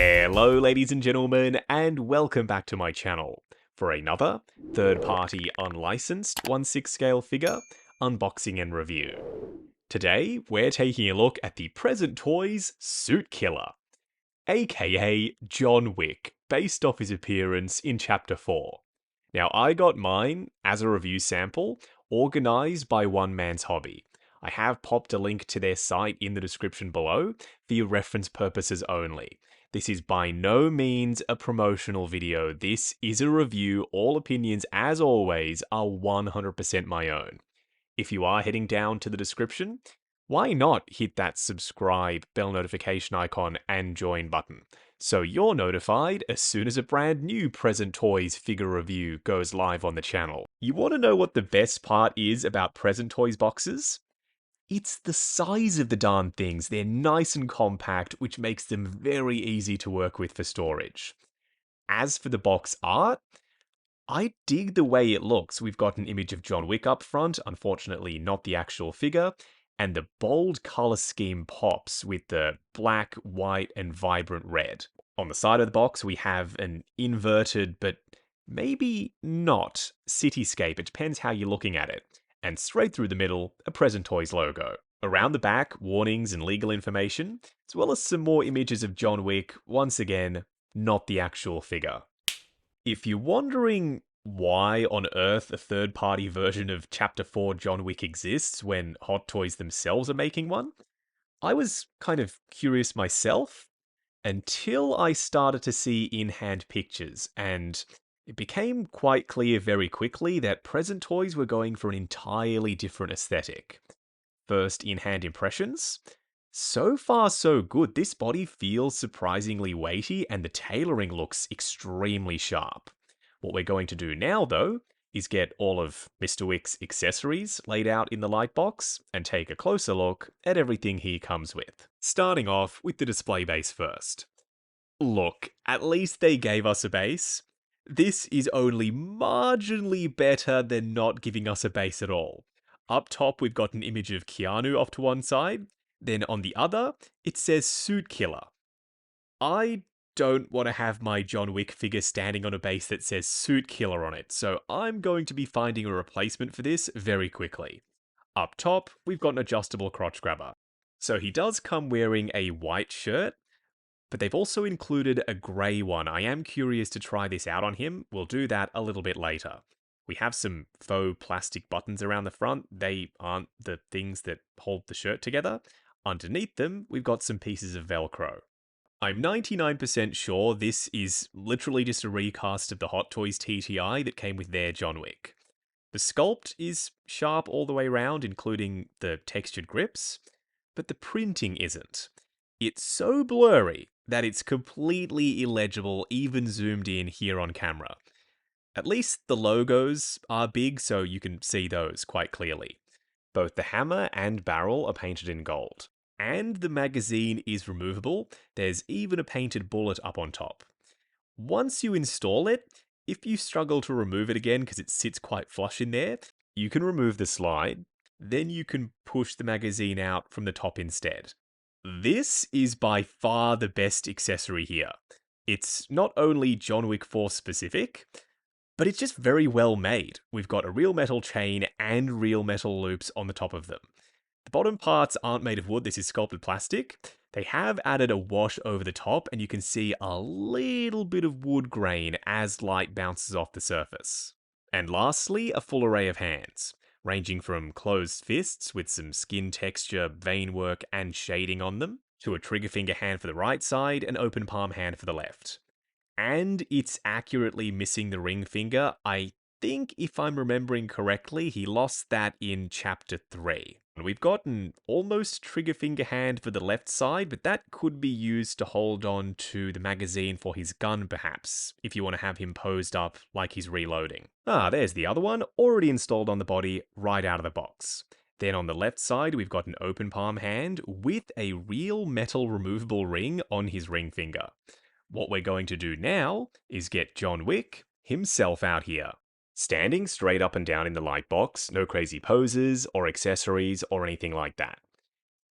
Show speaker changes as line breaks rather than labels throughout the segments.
Hello ladies and gentlemen, and welcome back to my channel for another third-party unlicensed 1/6 scale figure unboxing and review. Today, we're taking a look at the Present Toys Suit Killer, aka John Wick, based off his appearance in Chapter 4. Now, I got mine as a review sample, organized by One Man's Hobby. I have popped a link to their site in the description below for your reference purposes only. This is by no means a promotional video. This is a review. All opinions, as always, are 100% my own. If you are heading down to the description, why not hit that subscribe, bell notification icon, and join button, so you're notified as soon as a brand new Present Toys figure review goes live on the channel. You want to know what the best part is about Present Toys boxes? It's the size of the darn things. They're nice and compact, which makes them very easy to work with for storage. As for the box art, I dig the way it looks. We've got an image of John Wick up front, unfortunately not the actual figure, and the bold color scheme pops with the black, white, and vibrant red. On the side of the box, we have an inverted, but maybe not, cityscape. It depends how you're looking at it. And straight through the middle, a Present Toys logo. Around the back, warnings and legal information, as well as some more images of John Wick, once again, not the actual figure. If you're wondering why on earth a third-party version of Chapter 4 John Wick exists when Hot Toys themselves are making one, I was kind of curious myself until I started to see in-hand pictures, and it became quite clear very quickly that Present Toys were going for an entirely different aesthetic. First, in-hand impressions. So far, so good. This body feels surprisingly weighty, and the tailoring looks extremely sharp. What we're going to do now, though, is get all of Mr. Wick's accessories laid out in the light box and take a closer look at everything he comes with. Starting off with the display base first. Look, at least they gave us a base. This is only marginally better than not giving us a base at all. Up top, we've got an image of Keanu off to one side. Then on the other, it says Suit Killer. I don't want to have my John Wick figure standing on a base that says Suit Killer on it, so I'm going to be finding a replacement for this very quickly. Up top, we've got an adjustable crotch grabber. So he does come wearing a white shirt, but they've also included a grey one. I am curious to try this out on him. We'll do that a little bit later. We have some faux plastic buttons around the front. They aren't the things that hold the shirt together. Underneath them, we've got some pieces of Velcro. I'm 99% sure this is literally just a recast of the Hot Toys TTI that came with their John Wick. The sculpt is sharp all the way around, including the textured grips, but the printing isn't. It's so blurry that it's completely illegible even zoomed in here on camera. At least the logos are big, so you can see those quite clearly. Both the hammer and barrel are painted in gold. And the magazine is removable. There's even a painted bullet up on top. Once you install it, if you struggle to remove it again because it sits quite flush in there, you can remove the slide. Then you can push the magazine out from the top instead. This is by far the best accessory here. It's not only John Wick 4 specific, but it's just very well made. We've got a real metal chain and real metal loops on the top of them. The bottom parts aren't made of wood, this is sculpted plastic. They have added a wash over the top, and you can see a little bit of wood grain as light bounces off the surface. And lastly, a full array of hands, ranging from closed fists with some skin texture, vein work, and shading on them, to a trigger finger hand for the right side, and open palm hand for the left. And it's accurately missing the ring finger. I think, if I'm remembering correctly, he lost that in Chapter 3. And we've got an almost trigger finger hand for the left side, but that could be used to hold on to the magazine for his gun, perhaps, if you want to have him posed up like he's reloading. Ah, there's the other one, already installed on the body, right out of the box. Then on the left side, we've got an open palm hand with a real metal removable ring on his ring finger. What we're going to do now is get John Wick himself out here. Standing straight up and down in the light box, no crazy poses or accessories or anything like that.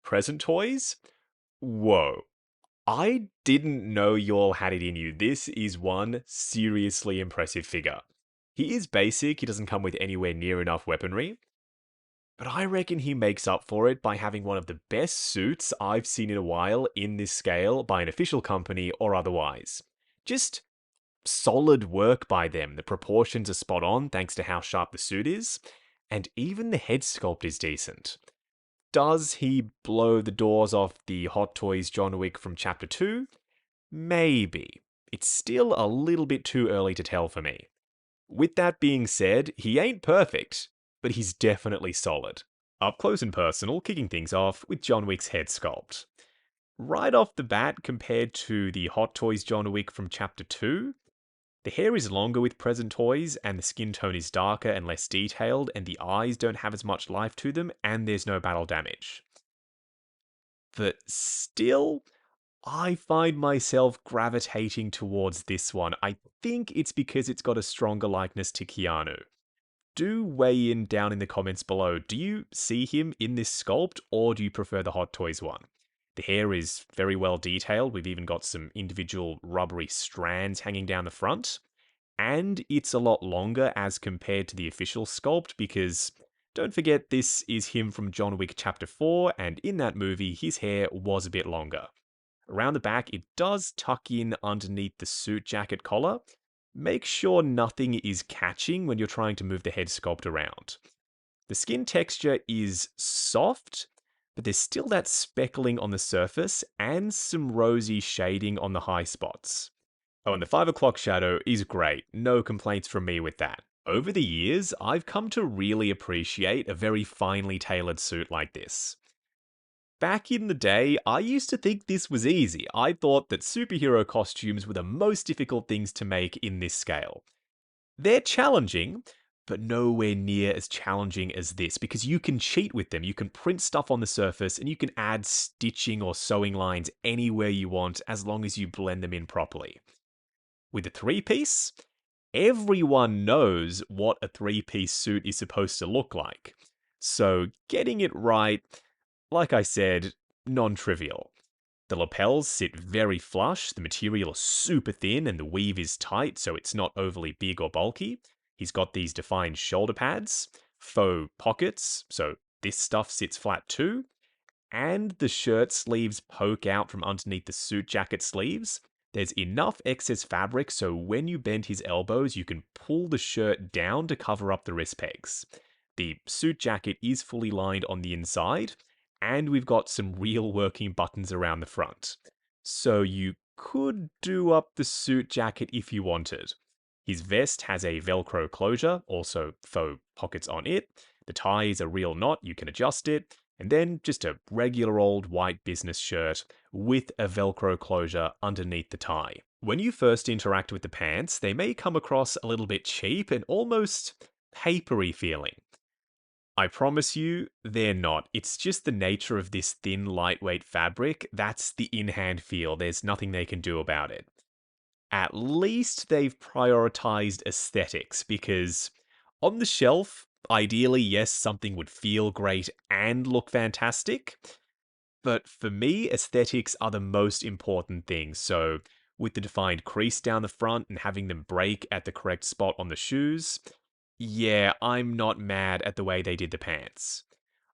Present Toys? Whoa. I didn't know y'all had it in you. This is one seriously impressive figure. He is basic, he doesn't come with anywhere near enough weaponry, but I reckon he makes up for it by having one of the best suits I've seen in a while in this scale by an official company or otherwise. Just solid work by them. The proportions are spot on thanks to how sharp the suit is, and even the head sculpt is decent. Does he blow the doors off the Hot Toys John Wick from Chapter 2? Maybe. It's still a little bit too early to tell for me. With that being said, he ain't perfect, but he's definitely solid. Up close and personal, kicking things off with John Wick's head sculpt. Right off the bat, compared to the Hot Toys John Wick from Chapter 2, the hair is longer with present toys, and the skin tone is darker and less detailed, and the eyes don't have as much life to them, and there's no battle damage. But still, I find myself gravitating towards this one. I think it's because it's got a stronger likeness to Keanu. Do weigh in down in the comments below. Do you see him in this sculpt, or do you prefer the Hot Toys one? The hair is very well detailed. We've even got some individual rubbery strands hanging down the front. And it's a lot longer as compared to the official sculpt because don't forget this is him from John Wick Chapter 4, and in that movie his hair was a bit longer. Around the back, it does tuck in underneath the suit jacket collar. Make sure nothing is catching when you're trying to move the head sculpt around. The skin texture is soft, but there's still that speckling on the surface and some rosy shading on the high spots. Oh, and the 5 o'clock shadow is great. No complaints from me with that. Over the years, I've come to really appreciate a very finely tailored suit like this. Back in the day, I used to think this was easy. I thought that superhero costumes were the most difficult things to make in this scale. They're challenging, but nowhere near as challenging as this because you can cheat with them. You can print stuff on the surface and you can add stitching or sewing lines anywhere you want as long as you blend them in properly. With a three-piece, everyone knows what a three-piece suit is supposed to look like. So getting it right, like I said, non-trivial. The lapels sit very flush, the material is super thin, and the weave is tight so it's not overly big or bulky. He's got these defined shoulder pads, faux pockets, so this stuff sits flat too, and the shirt sleeves poke out from underneath the suit jacket sleeves. There's enough excess fabric so when you bend his elbows, you can pull the shirt down to cover up the wrist pegs. The suit jacket is fully lined on the inside, and we've got some real working buttons around the front. So you could do up the suit jacket if you wanted. His vest has a Velcro closure, also faux pockets on it. The tie is a real knot, you can adjust it. And then just a regular old white business shirt with a Velcro closure underneath the tie. When you first interact with the pants, they may come across a little bit cheap and almost papery feeling. I promise you, they're not. It's just the nature of this thin, lightweight fabric. That's the in-hand feel. There's nothing they can do about it. At least they've prioritized aesthetics because on the shelf, ideally, yes, something would feel great and look fantastic. But for me, aesthetics are the most important thing. So with the defined crease down the front and having them break at the correct spot on the shoes, yeah, I'm not mad at the way they did the pants.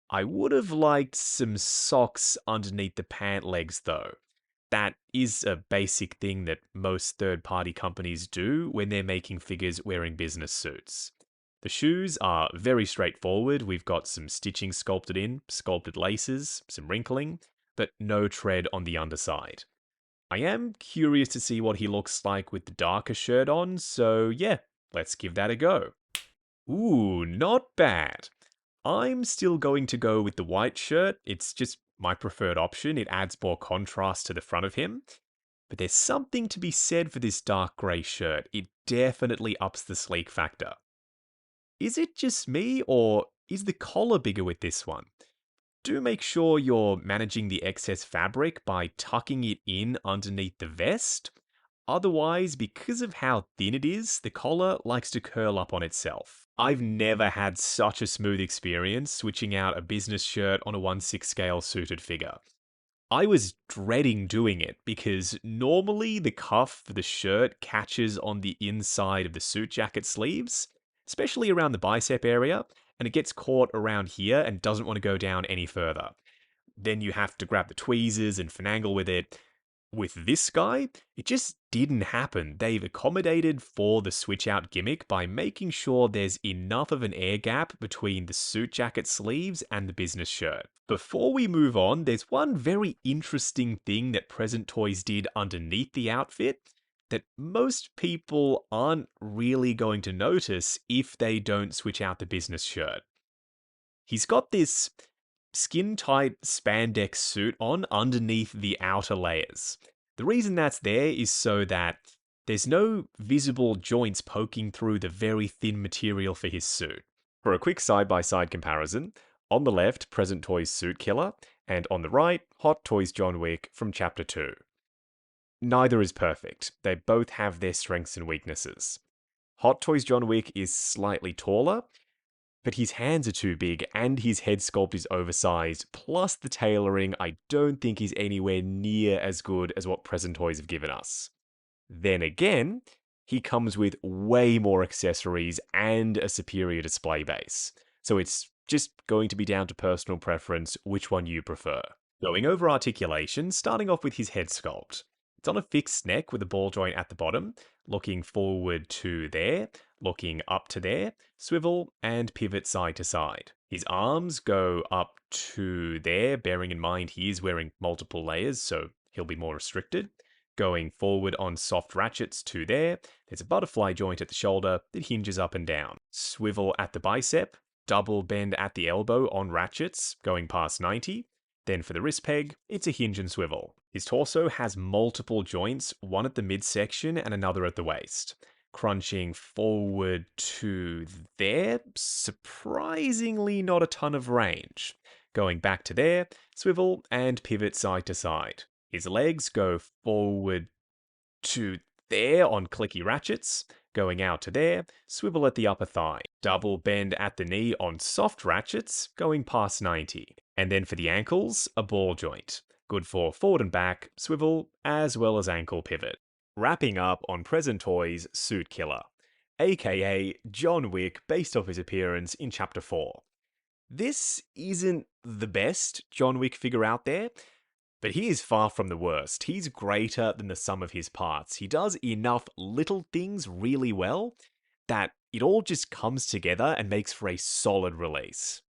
I would have liked some socks underneath the pant legs though. That is a basic thing that most third-party companies do when they're making figures wearing business suits. The shoes are very straightforward. We've got some stitching sculpted in, sculpted laces, some wrinkling, but no tread on the underside. I am curious to see what he looks like with the darker shirt on, so yeah, let's give that a go. Ooh, not bad. I'm still going to go with the white shirt. It's just my preferred option. It adds more contrast to the front of him. But there's something to be said for this dark grey shirt. It definitely ups the sleek factor. Is it just me, or is the collar bigger with this one? Do make sure you're managing the excess fabric by tucking it in underneath the vest. Otherwise, because of how thin it is, the collar likes to curl up on itself. I've never had such a smooth experience switching out a business shirt on a 1/6 scale suited figure. I was dreading doing it because normally the cuff for the shirt catches on the inside of the suit jacket sleeves, especially around the bicep area, and it gets caught around here and doesn't want to go down any further. Then you have to grab the tweezers and finagle with it. With this guy, it just didn't happen. They've accommodated for the switch out gimmick by making sure there's enough of an air gap between the suit jacket sleeves and the business shirt. Before we move on, there's one very interesting thing that Present Toys did underneath the outfit that most people aren't really going to notice if they don't switch out the business shirt. He's got this skin tight spandex suit on underneath the outer layers. The reason that's there is so that there's no visible joints poking through the very thin material for his suit. For a quick side-by-side comparison, on the left, Present Toys Suit Killer, and on the right, Hot Toys John Wick from Chapter 2. Neither is perfect. They both have their strengths and weaknesses. Hot Toys John Wick is slightly taller, but his hands are too big and his head sculpt is oversized, plus the tailoring I don't think is anywhere near as good as what Present Toys have given us. Then again, he comes with way more accessories and a superior display base, so it's just going to be down to personal preference which one you prefer. Going over articulation, starting off with his head sculpt. It's on a fixed neck with a ball joint at the bottom, looking forward to there, looking up to there, swivel, and pivot side to side. His arms go up to there, bearing in mind he is wearing multiple layers, so he'll be more restricted. Going forward on soft ratchets to there, there's a butterfly joint at the shoulder that hinges up and down. Swivel at the bicep, double bend at the elbow on ratchets, going past 90. Then for the wrist peg, it's a hinge and swivel. His torso has multiple joints, one at the midsection and another at the waist. Crunching forward to there, surprisingly not a ton of range. Going back to there, swivel and pivot side to side. His legs go forward to there on clicky ratchets, going out to there, swivel at the upper thigh, double bend at the knee on soft ratchets, going past 90. And then for the ankles, a ball joint. Good for forward and back, swivel, as well as ankle pivot. Wrapping up on Present Toys Suit Killer, aka John Wick based off his appearance in Chapter 4. This isn't the best John Wick figure out there, but he is far from the worst. He's greater than the sum of his parts. He does enough little things really well that it all just comes together and makes for a solid release.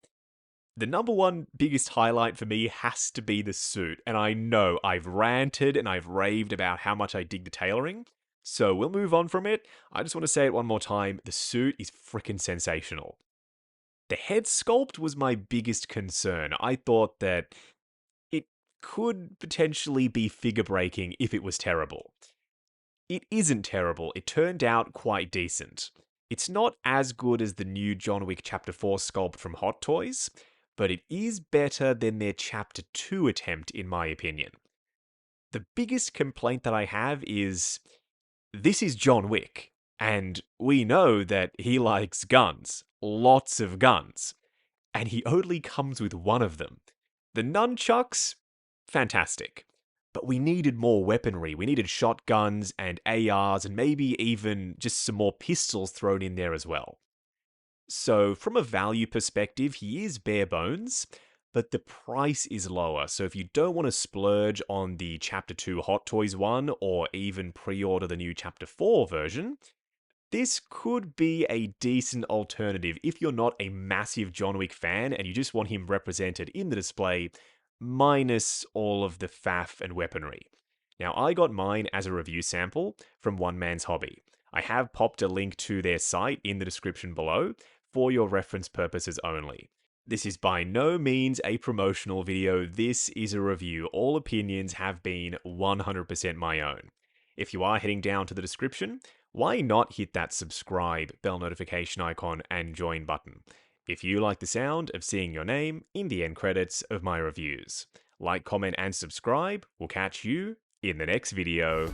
The number one biggest highlight for me has to be the suit, and I know I've ranted and I've raved about how much I dig the tailoring, so we'll move on from it. I just want to say it one more time, the suit is freaking sensational. The head sculpt was my biggest concern. I thought that it could potentially be figure breaking if it was terrible. It isn't terrible, it turned out quite decent. It's not as good as the new John Wick Chapter 4 sculpt from Hot Toys, but it is better than their Chapter 2 attempt, in my opinion. The biggest complaint that I have is, this is John Wick, and we know that he likes guns, lots of guns, and he only comes with one of them. The nunchucks, fantastic, but we needed more weaponry. We needed shotguns and ARs and maybe even just some more pistols thrown in there as well. So from a value perspective, he is bare bones, but the price is lower. So if you don't want to splurge on the Chapter 2 Hot Toys one, or even pre-order the new Chapter 4 version, this could be a decent alternative if you're not a massive John Wick fan and you just want him represented in the display, minus all of the faff and weaponry. Now, I got mine as a review sample from One Man's Hobby. I have popped a link to their site in the description below, for your reference purposes only. This is by no means a promotional video, this is a review. All opinions have been 100% my own. If you are heading down to the description, why not hit that subscribe, bell notification icon, and join button, if you like the sound of seeing your name in the end credits of my reviews. Like, comment, and subscribe. We'll catch you in the next video.